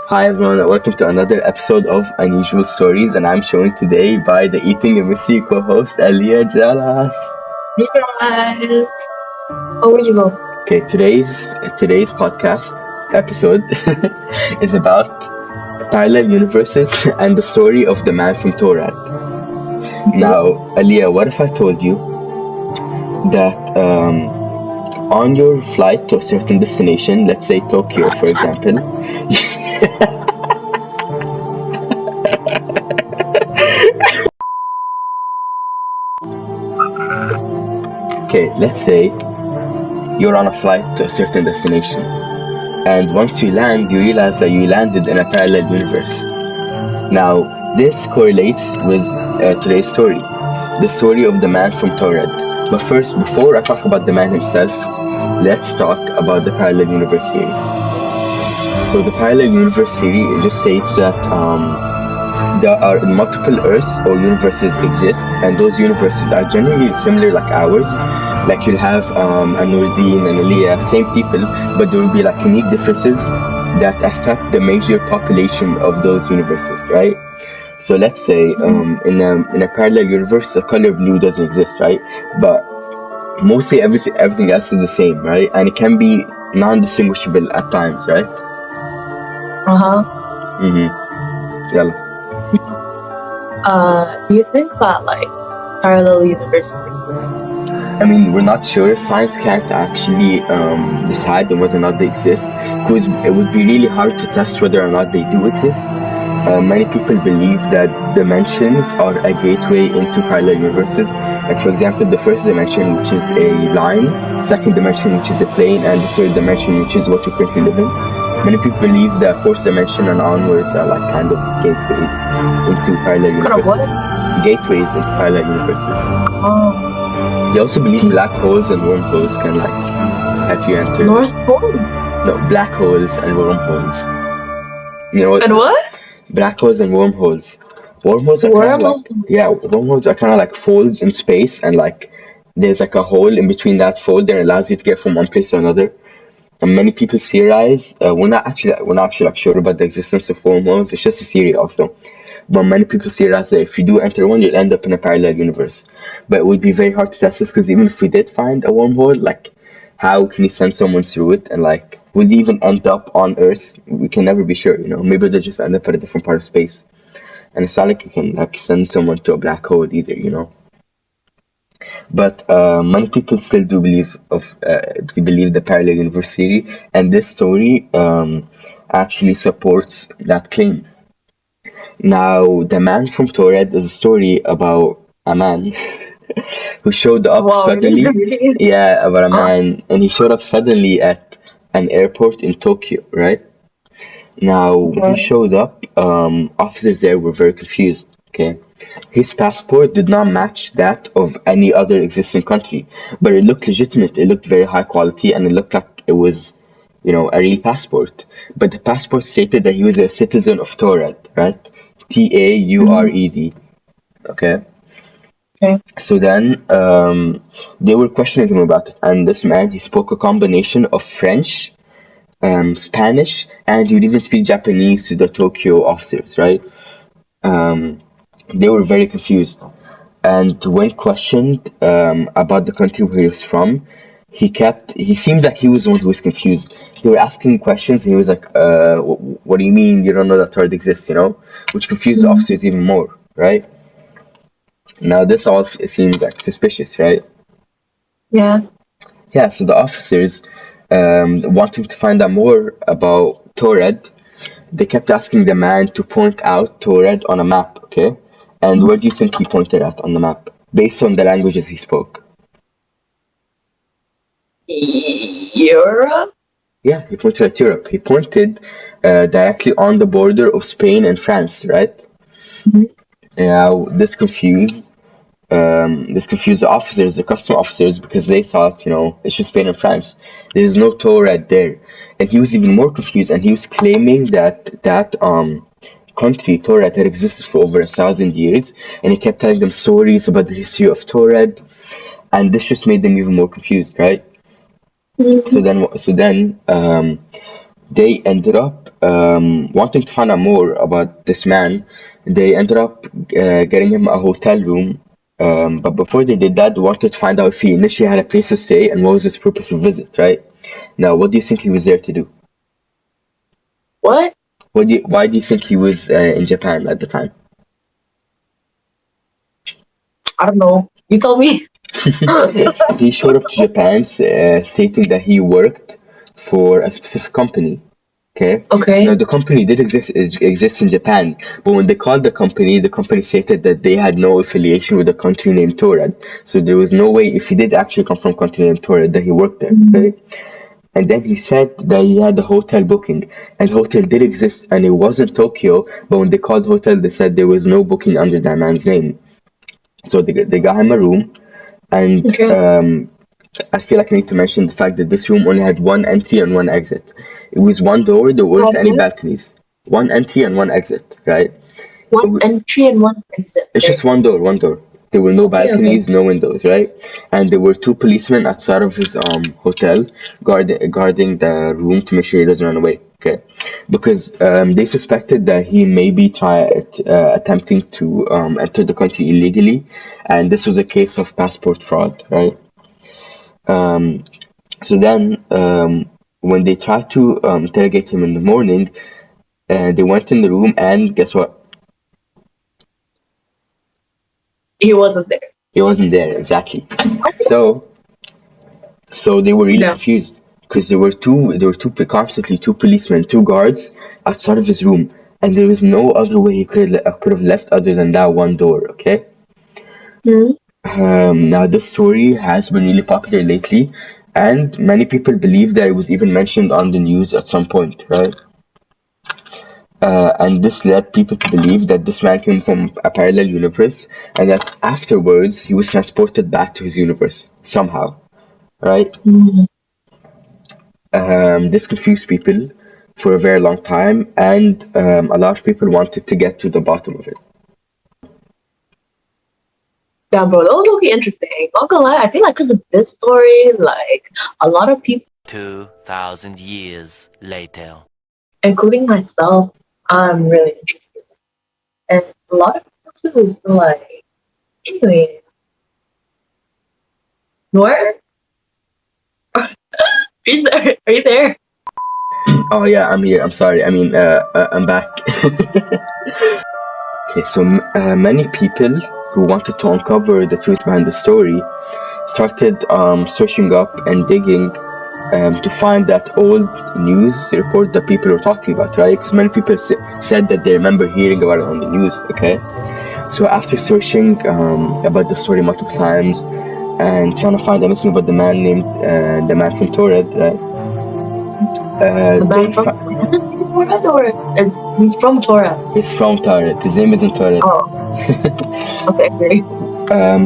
Hi everyone, welcome to another episode of Unusual Stories, and I'm joined today by the Eating a Mystery co-host Elia Jalas. Hey guys! Oh, where'd you go? Okay, today's podcast episode is about parallel universes and the story of the man from Torad. Now, Elia, what if I told you that on your flight to a certain destination, let's say Tokyo, for example, okay, let's say you're on a flight to a certain destination. And once you land, you realize that you landed in a parallel universe. Now, this correlates with today's story, the story of the man from Torad. But first, before I talk about the man himself, let's talk about the parallel universe theory. So the parallel universe theory just states that there are multiple Earths or universes exist, and those universes are generally similar like ours. Like you'll have a Nordine and Elia, same people, but there will be like unique differences that affect the major population of those universes, right? So let's say in a parallel universe, the color blue doesn't exist, right? But mostly everything else is the same, right? And it can be non-distinguishable at times, right? Uh-huh. Yeah. Do you think that parallel universes exist? I mean, we're not sure. Science can't actually decide on whether or not they exist, because it would be really hard to test whether or not they do exist. Many people believe that dimensions are a gateway into parallel universes. Like, for example, the first dimension, which is a line, second dimension, which is a plane, and the third dimension, which is what we currently live in. Many people believe that fourth dimension and onwards are like kind of gateways into parallel universes. What? Gateways into parallel universes. Oh. They also believe black holes and wormholes can like help you enter. North Pole? No, black holes and wormholes. You know what? And what? Black holes and wormholes. Wormholes are kind of like wormholes are kind of like folds in space, and like there's like a hole in between that fold that allows you to get from one place to another. And many people theorize. We're not actually like sure about the existence of wormholes. It's just a theory also. But many people theorize that if you do enter one, you'll end up in a parallel universe. But it would be very hard to test this, because even if we did find a wormhole, like how can you send someone through it, and like would they even end up on Earth? We can never be sure. Maybe they'll just end up at a different part of space. And it's not like you can like send someone to a black hole either. But many people still do believe the parallel universe theory, and this story actually supports that claim. Now, the man from Torad is a story about a man who showed up suddenly. Really? Yeah, about a man, and he showed up suddenly at an airport in Tokyo, right? Now, when he showed up, officers there were very confused. Okay, his passport did not match that of any other existing country, but it looked legitimate. It looked very high quality, and it looked like it was, a real passport. But the passport stated that he was a citizen of Torad, right? Taured. Okay. So then they were questioning him about it, and this man, he spoke a combination of French, Spanish, and he would even speak Japanese to the Tokyo officers, right? They were very confused, and when questioned about the country where he was from, he seemed like he was the one who was confused. They were asking questions, and he was like, what do you mean you don't know that Torad exists, which confused the officers even more, right? Now this all seems like suspicious, right? Yeah. Yeah, so the officers, wanting to find out more about Torad, they kept asking the man to point out Torad on a map, okay? And where do you think he pointed at on the map, based on the languages he spoke? Europe? Yeah, he pointed at Europe. He pointed directly on the border of Spain and France, right? Now, this confused the officers, the custom officers, because they thought, it's just Spain and France. There's no Torad there. And he was even more confused, and he was claiming that country, Torad, had existed for over 1,000 years, and he kept telling them stories about the history of Torad, and this just made them even more confused, right? So then, they ended up wanting to find out more about this man, they ended up getting him a hotel room. But before they did that, they wanted to find out if he initially had a place to stay and what was his purpose of visit, right? Now, what do you think he was there to do? What? Why do you think he was in Japan at the time? I don't know. You tell me. He showed up to Japan stating that he worked for a specific company. Okay. Okay. Now the company did exist in Japan, but when they called the company stated that they had no affiliation with a country named Torad. So there was no way, if he did actually come from a country named Torad, that he worked there. Okay. And then he said that he had a hotel booking, and hotel did exist, and it was in Tokyo. But when they called hotel, they said there was no booking under that man's name. So they got him a room, and Okay. I feel like I need to mention the fact that this room only had one entry and one exit. It was one door, there weren't any Okay. balconies. One entry and one exit, right? One entry and one exit. It's Okay. just one door, one door. There were no Okay. balconies, no windows, right? And there were two policemen outside of his hotel guarding the room to make sure he doesn't run away. Okay, because they suspected that he may be attempting to enter the country illegally, and this was a case of passport fraud, right? Um, so then, when they tried to interrogate him in the morning, they went in the room, and guess what? He wasn't there. He wasn't there, exactly. What? So they were really No. confused because there were constantly two policemen, two guards outside of his room, and there was no other way he could have left other than that one door. Okay. Hmm. Now this story has been really popular lately, and many people believe that it was even mentioned on the news at some point, right? And this led people to believe that this man came from a parallel universe, and that afterwards he was transported back to his universe somehow, right? Hmm. This confused people for a very long time, and a lot of people wanted to get to the bottom of it. Damn, bro, that was okay interesting. Not gonna lie, I feel like because of this story, like a lot of people, 2,000 years later. including myself, I'm really interested. And a lot of people too. So like, anyway, where? Are you there? Are you there? Oh yeah, I'm here. I'm sorry. I mean, I'm back. Okay, so many people who wanted to uncover the truth behind the story started searching up and digging to find that old news report that people were talking about, right? Because many people said that they remember hearing about it on the news, okay? So after searching about the story multiple times and trying to find anything about the man from Torred, right? The man from Torah, or he's from Torah? He's from Torred. His name isn't Torred. Oh, okay, great.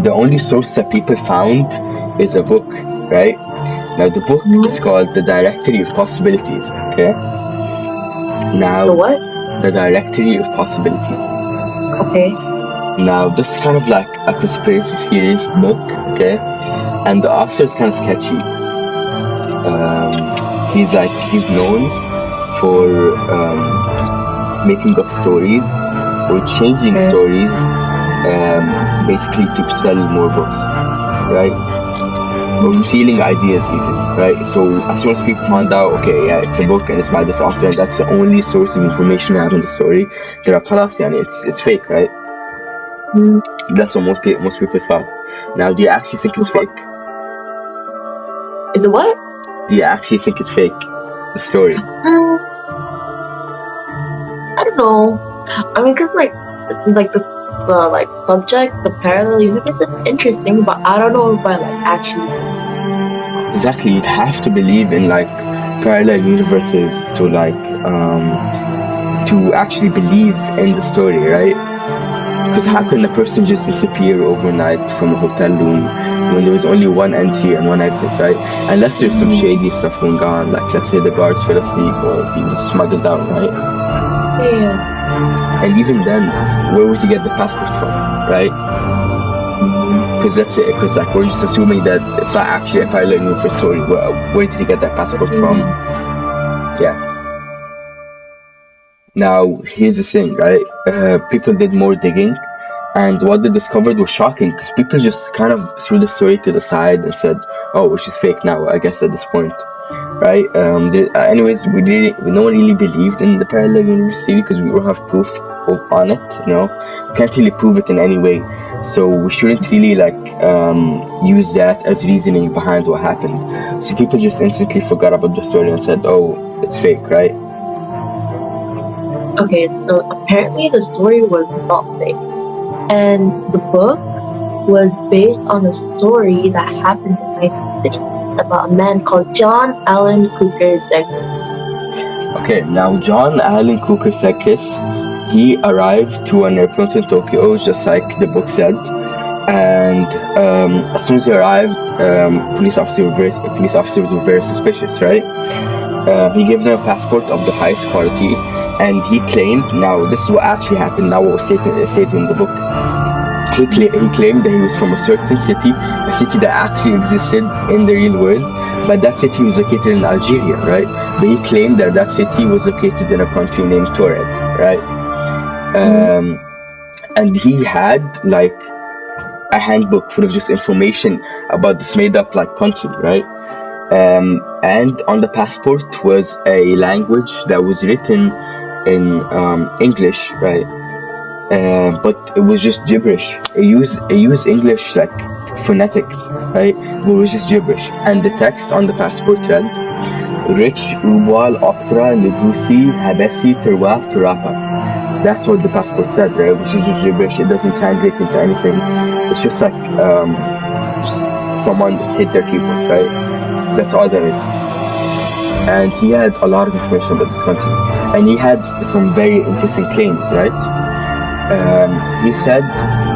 The only source that people found is a book, right? Now the book is called The Directory of Possibilities, okay? Now, The what? The Directory of Possibilities. Okay. Now, this is kind of like a conspiracy theorist book, okay? And the author is kind of sketchy. He's known for making up stories or changing stories, basically to sell more books, right? Or stealing ideas even, right? So as soon as people found out, okay, yeah, it's a book and it's by this author and that's the only source of information I have on the story, they're like, خلاص, يعني it's fake, right? That's what most people thought. Now, do you actually think it's fake? Is it what? Do you actually think it's fake? The story? I don't know. I mean, cause like the like subject, the parallel universe, is interesting, but I don't know if I like actually. Exactly, you'd have to believe in like parallel universes to to actually believe in the story, right? Because how can a person just disappear overnight from a hotel room when there was only one entry and one exit, right? Unless there's some shady stuff going on, like let's say the guards fell asleep or he was smuggled out, right? Yeah. And even then, where would you get the passport from, right? Because that's it. Because like we're just assuming that it's not actually a parallel universe story. Where did he get that passport from? Yeah. Now, here's the thing, right? People did more digging, and what they discovered was shocking because people just kind of threw the story to the side and said, "Oh, she's fake now." I guess at this point, right? Anyways, no one really believed in the parallel universe theory because we don't have proof on it. We can't really prove it in any way, so we shouldn't really use that as reasoning behind what happened. So people just instantly forgot about the story and said, "Oh, it's fake," right? Okay, so apparently the story was not fake. And the book was based on a story that happened in 1960s about a man called John Allen Cooper Zegers. Okay, now John Allen Cooper Zekis, he arrived to an airport in Tokyo, just like the book said. And as soon as he arrived, police officers were very suspicious, right? He gave them a passport of the highest quality, and he claimed, now this is what actually happened, now what was stated in the book. He claimed that he was from a certain city, a city that actually existed in the real world, but that city was located in Algeria, right? But he claimed that that city was located in a country named Touareg, right? And he had a handbook full of just information about this made-up country, right? And on the passport was a language that was written in English, right? But it was just gibberish. It used English phonetics, right? But it was just gibberish. And the text on the passport read, "Rich Ubal Oktra Negusi Habesi Terwaf Turapa." That's what the passport said, right? Which is just gibberish. It doesn't translate into anything. It's just someone just hit their keyboard, right? That's all there is. And he had a lot of information about this country. And he had some very interesting claims, right? He said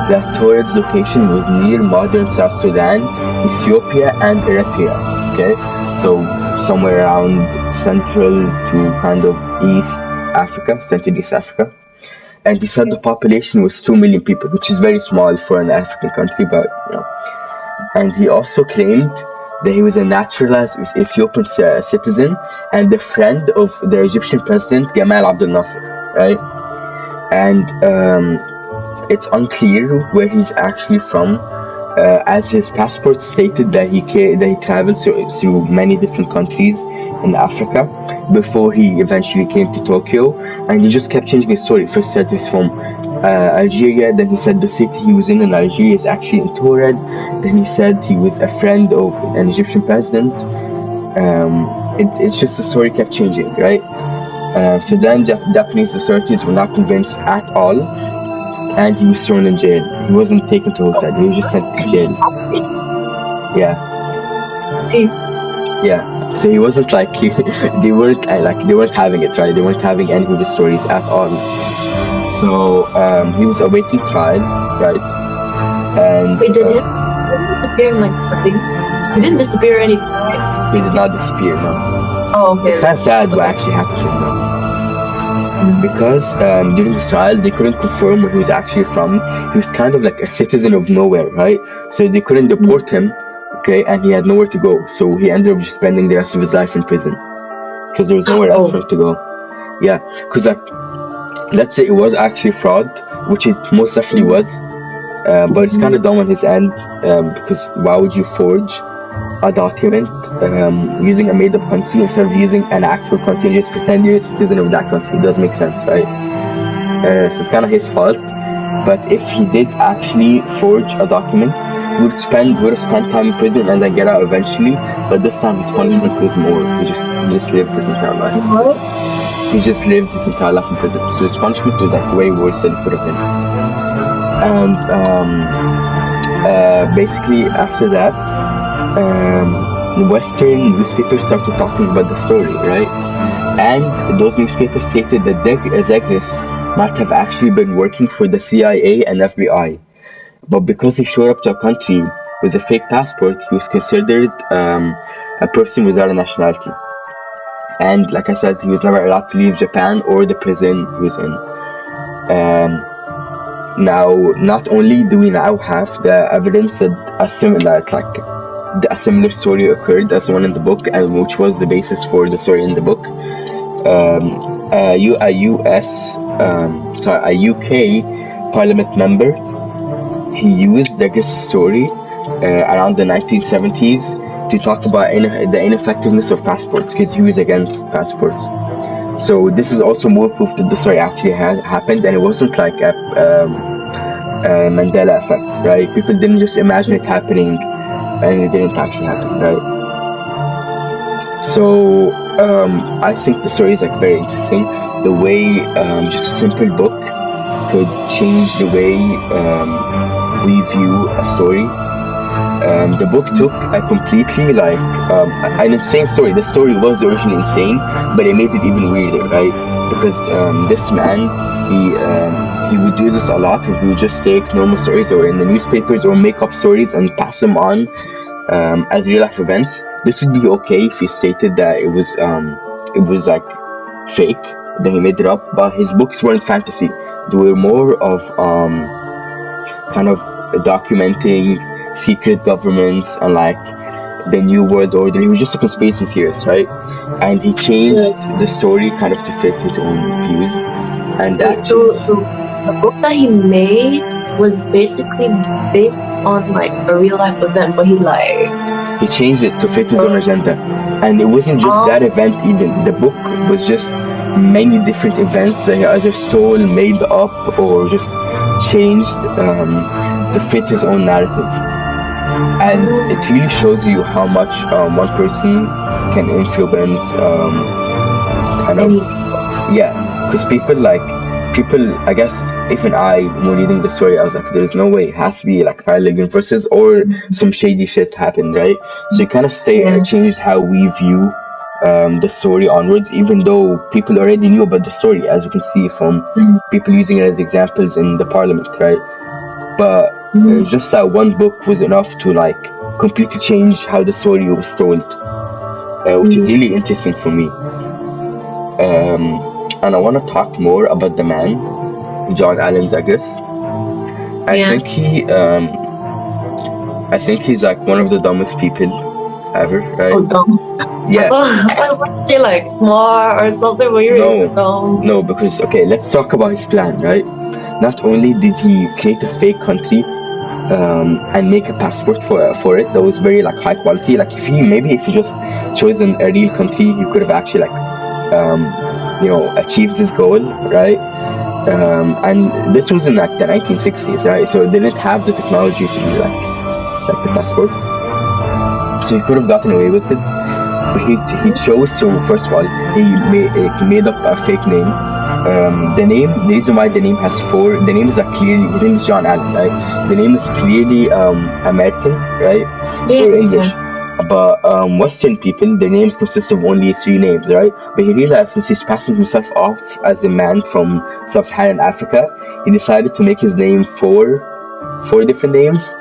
that Touareg's location was near modern South Sudan, Ethiopia, and Eritrea. Okay, so somewhere around Central to kind of Central East Africa. And he said the population was 2 million people, which is very small for an African country, but And he also claimed that he was a naturalized Ethiopian citizen and the friend of the Egyptian president Gamal Abdel Nasser, right? And it's unclear where he's actually from, as his passport stated that he traveled through many different countries in Africa before he eventually came to Tokyo, and he just kept changing his story. First said he's from Algeria, then he said the city he was in Algeria is actually in Touareg, then he said he was a friend of an Egyptian president. It's just the story kept changing, right? So then Japanese authorities were not convinced at all, and he was thrown in jail. He wasn't taken to hotel, he was just sent to jail. Yeah. Yeah. So he wasn't they weren't having it, right? They weren't having any of his stories at all. So he was awaiting trial, right? And Wait, did him disappear in nothing? He didn't disappear or anything, right? He did not disappear, no. Oh, okay. It's kind of sad what actually happened to him, though. Because during his trial, they couldn't confirm where he was actually from. He was kind of like a citizen of nowhere, right? So they couldn't deport him, okay? And he had nowhere to go. So he ended up just spending the rest of his life in prison. Because there was nowhere else for him to go. Yeah, because let's say it was actually fraud, which it most definitely was. But it's kind of dumb on his end, because why would you forge a document using a made-up country instead of using an actual country and just pretend you're a citizen of that country? It does make sense, right? So it's kind of his fault. But if he did actually forge a document, he would have spent time in prison and then get out eventually. But this time his punishment was more. He just lived his entire life. What? He just lived his entire life in prison. So his punishment was way worse than it could have been. And basically after that, Western newspapers started talking about the story, right? And those newspapers stated that Zegers might have actually been working for the CIA and FBI. But because he showed up to a country with a fake passport, he was considered a person without a nationality. And like I said, he was never allowed to leave Japan or the prison he was in. Now, not only do we now have the evidence that a similar story occurred as the one in the book, and which was the basis for the story in the book, a UK Parliament member. He used the story around the 1970s to talk about the ineffectiveness of passports because he was against passports. So this is also more proof that the story actually happened, and it wasn't like a Mandela effect, right? People didn't just imagine it happening, and it didn't actually happen, right? So I think the story is like very interesting. The way just a simple book could change the way we view a story. The book took a completely like an insane story. The story was originally insane, but it made it even weirder, right? Because this man, he would do this a lot, and he would just take normal stories or in the newspapers or make up stories and pass them on as real life events. This would be okay if he stated that it was like fake, that he made it up. But his books weren't fantasy; they were more of kind of documenting secret governments and like the new world order. He was just a conspiracy theorist, right? And he changed the story kind of to fit his own views. And that's So the book that he made was basically based on like a real life event, but he changed it to fit his own agenda. And it wasn't just that event even. The book was just many different events that he either stole, made up, or just changed to fit his own narrative. And it really shows you how much one person can influence kind of because people I guess even when reading the story, I was like, there's no way, it has to be like parallel universes or some shady shit happened, right? So it kind of changed how we view the story onwards, even though people already knew about the story, as you can see from people using it as examples in the parliament, right? But just that one book was enough to like completely change how the story was told, which is really interesting for me. And I want to talk more about the man, John Allen Zagreus. I think he's like one of the dumbest people ever, right? Oh, dumb. Yeah. I want to say like smart or something, but you're even dumb. No, because okay, let's talk about his plan, right? Not only did he create a fake country and make a passport for it that was very like high quality. Like if he just chosen a real country, he could have actually like achieved this goal, right? And this was in like the 1960s, right? So they didn't have the technology to do like the passports, so he could have gotten away with it. But he chose to, first of all, he made up a fake name. The reason why the name has the name is clearly, his name is John Allen, right? The name is clearly American, right? Or English. But Western people, their names consist of only 3 names, right? But he realized since he's passing himself off as a man from sub-Saharan Africa, he decided to make his name 4 different names.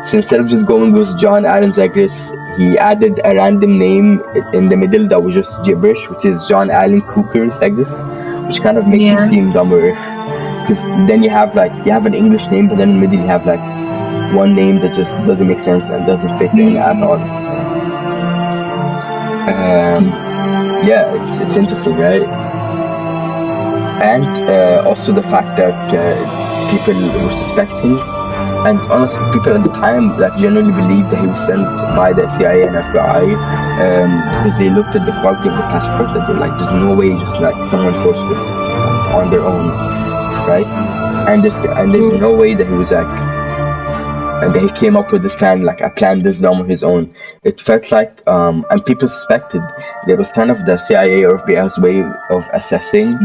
So instead of just going with John Allen Zagreus, he added a random name in the middle that was just gibberish, which is John Allen Cooker Zagreus, which kind of makes him seem dumber. Because then you have an English name, but then in the middle you have like one name that just doesn't make sense and doesn't fit in at all. It's interesting, right? And also the fact that people were suspecting, and honestly, people at the time generally believed that he was sent by the CIA and FBI because they looked at the quality of the passport and they were like, there's no way just like someone forced this on their own, right? And there's no way that he was and then he came up with this plan, like a plan this dumb on his own. It felt like, and people suspected there was kind of the CIA or FBI's way of assessing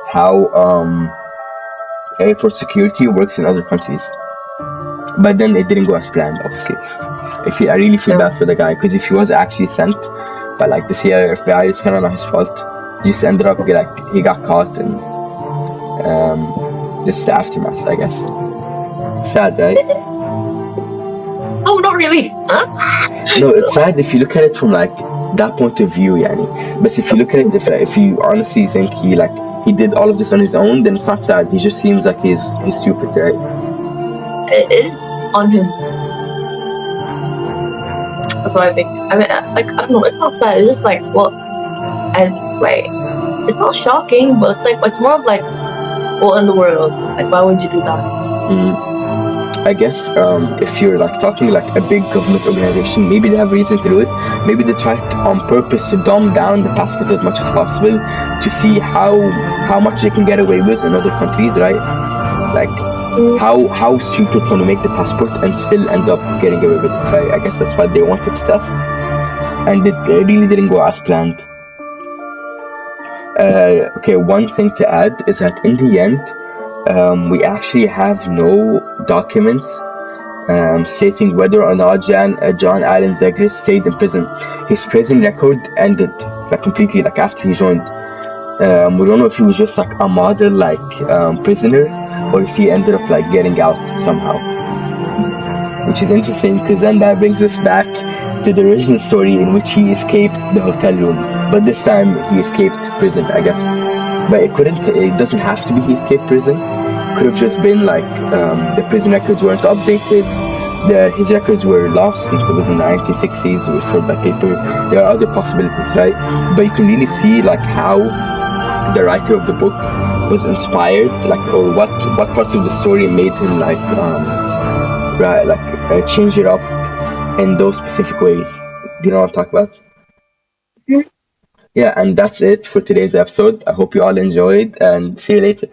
how airport security works in other countries. But then it didn't go as planned, obviously. I really feel bad for the guy, because if he was actually sent by like the CIA or FBI, it's kind of not his fault. He just ended up he got caught, and this is the aftermath, I guess. Sad, right? Oh, not really. Huh? No, it's sad if you look at it from like that point of view, yani. But if you look at it, if you honestly think he did all of this on his own, then it's not sad. He just seems like he's stupid, right? It is on his. That's what I think. I mean, I don't know. It's not sad. It's just like, well, and like, it's not shocking, but it's more of like, what in the world? Like, why would you do that? I guess if you're like talking like a big government organization, maybe they have reason to do it. Maybe they try to, on purpose to dumb down the passport as much as possible to see how much they can get away with in other countries, right? Like how stupid can you make the passport and still end up getting away with it, right? I guess that's what they wanted to test, and it really didn't go as planned. Okay, one thing to add is that in the end, we actually have no documents stating whether or not John Allen Zegris stayed in prison. His prison record ended like completely like after he joined. We don't know if he was just like a model prisoner or if he ended up like getting out somehow, which is interesting because then that brings us back to the original story in which he escaped the hotel room, but this time he escaped prison, I guess. But it doesn't have to be he escaped prison. Could have just been like the prison records weren't updated, his records were lost since it was in the 1960s, were stored by paper. There are other possibilities, right? But you can really see like how the writer of the book was inspired, like, or what parts of the story made him change it up in those specific ways. Do you know what I'm talking about? Mhm. Yeah, and that's it for today's episode. I hope you all enjoyed, and see you later.